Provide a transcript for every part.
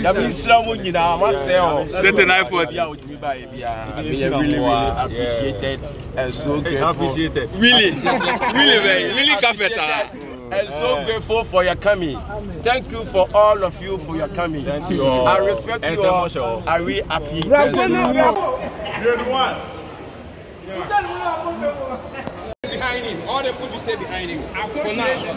That means someone, you know, myself. That's the knife for you. Really appreciated and so grateful. Appreciated. Really, really carpenter. And so grateful for your coming. Thank you for all of you for your coming. Thank you all. I respect you all. I really happy. Grade 1. Behind him. All the food you stay behind him. For now.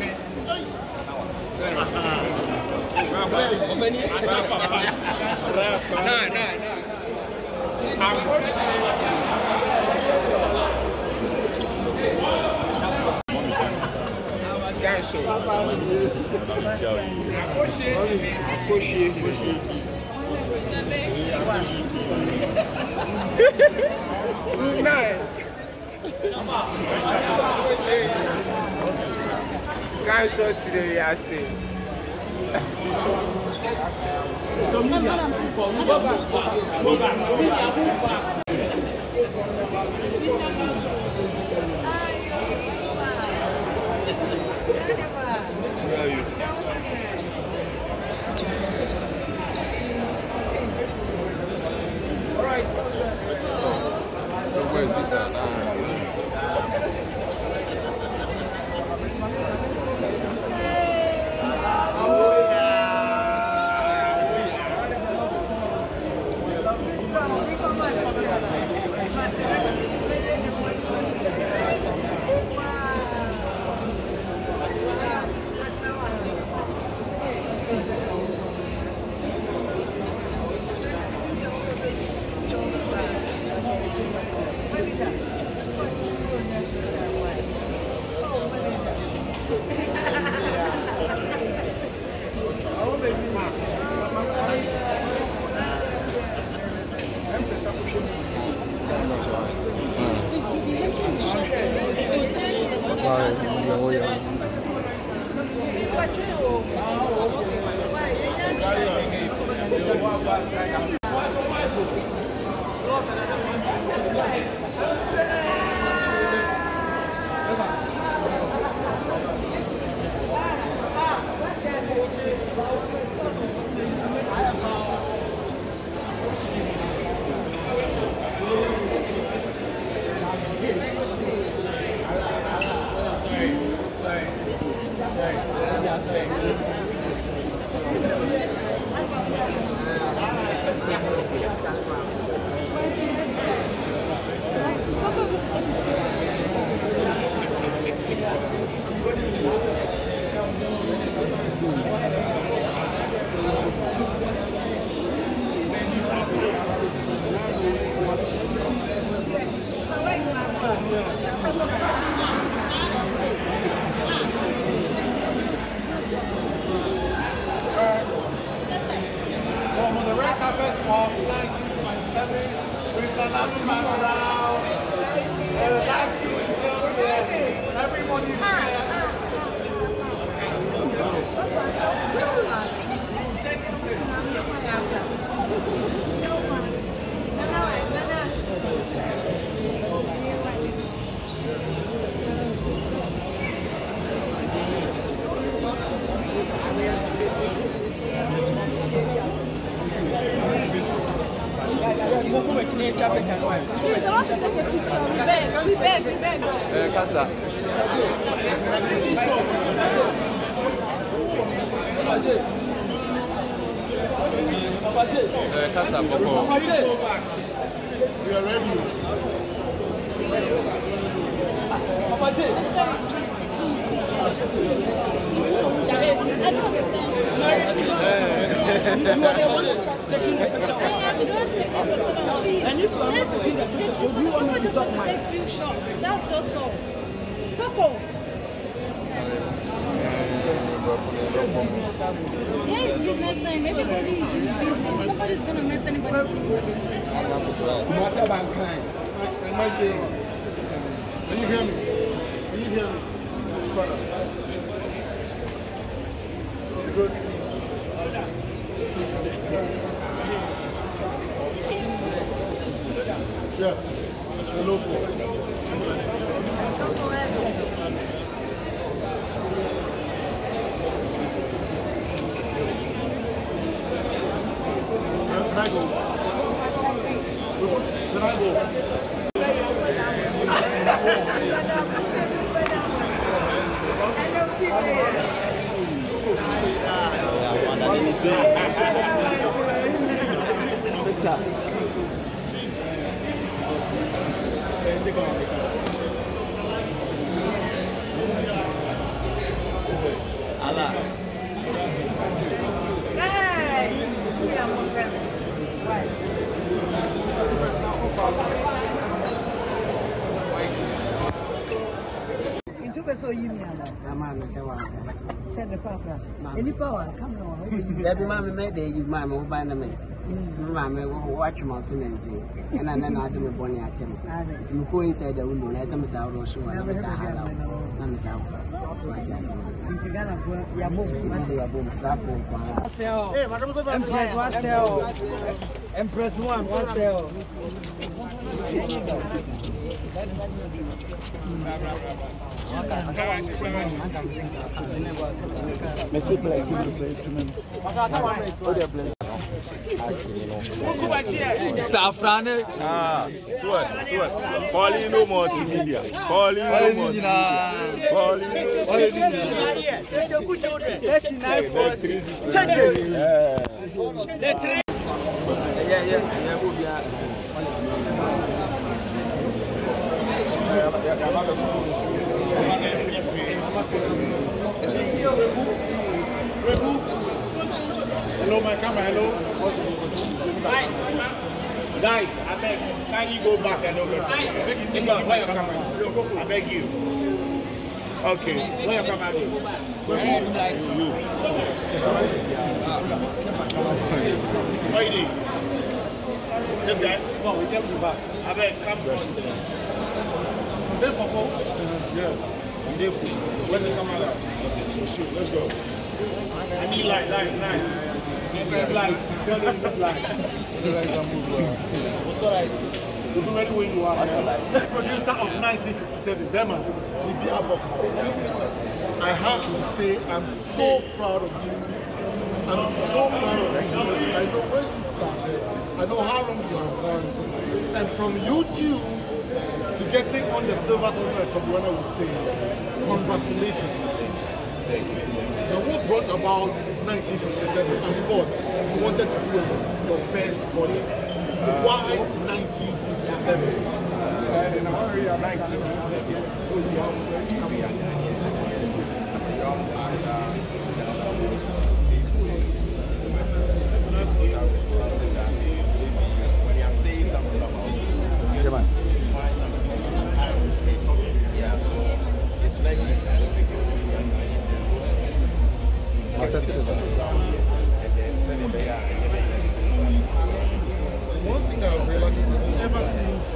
Casa. Casa, Boko. We are ready. And if you are not taking the picture, so do you want me to talk my few shots? That's just all. Coco. Yeah, it's business time. Everybody is in business. Nobody's gonna mess anybody's business. Can you hear me? Can you hear me? Good. Yeah. Hello. Can I go? Can I go? So you mean the papa. Any power, come on. That mamma made you, mamma, by the man. Mamma will watch mountain and then I do a bonny at him. To go inside the window, let them out or show. I'm Empress one sell. Staff running. Calling no more to media. Calling no more. Hello, my camera. Hello. Guys, I beg, can you go back and over? Where your camera? I beg you. Okay, where your camera? What you doing? This guy? Come on, we get you back. I beg, come first. Yeah. Where's the camera? Okay, so shoot, let's go. I need light. Light. What's all right? We'll be ready when you are. Producer of 1957, Bema, I have to say, I'm so proud of you. I'm so proud of you because I know where you started. I know how long you have gone. And from YouTube to getting on the silver screen, as Pabuana would say, congratulations. Now, what brought about 1957? And of course, you wanted to do your first project. Why 1957? One thing I've realized is that ever since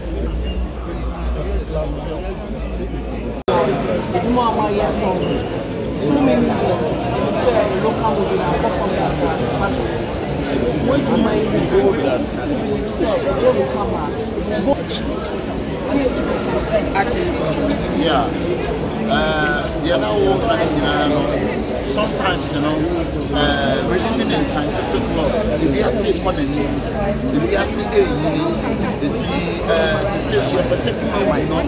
sometimes, you know, living in scientific law, we are saying what we are saying, the perception of my own,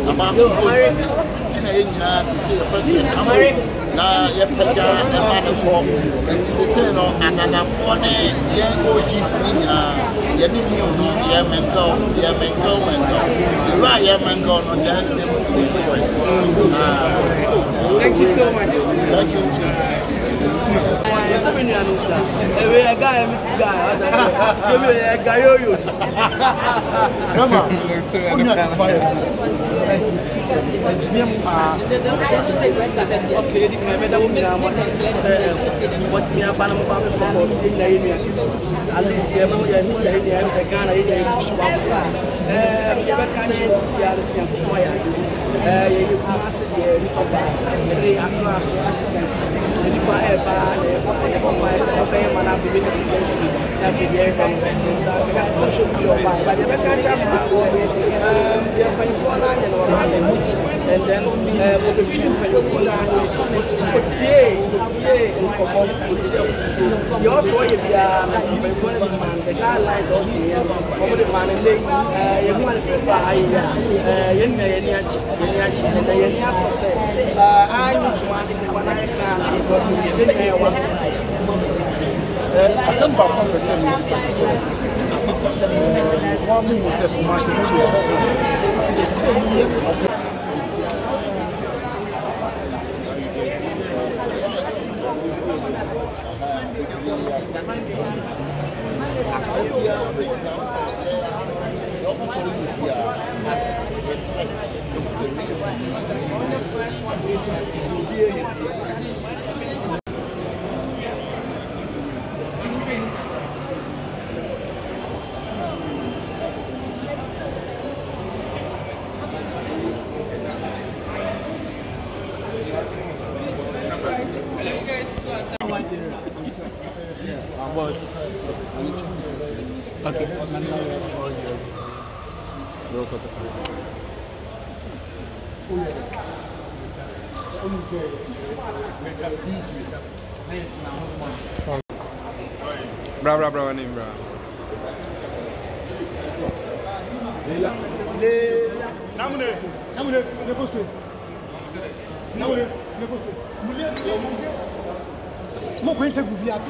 about to say a person. Now, you have to go and to the same, and an afforded young OGs, you Thank you so much. Thank you. me a guy, I'm a guy. Give me a guy. Mama, when you are fired, okay, the camera will be now. What you have done about support in the area. At least you know, you say, I'm a Ghana, you can't show the others can fire. You must be Accra, so as you can see. The fire bad, what's the company? I pay man up the investigation. That the air from the south, should be your buy. But you can't have they are paying for land and then with the few paying for land. You also the guidelines of the man and lady, you want to buy and I need to ask when I can because we didn't hear one. Some percent one minute says much to Okay. Bra, name, bra. Namune, go straight. Namune, go straight. Mo going to be at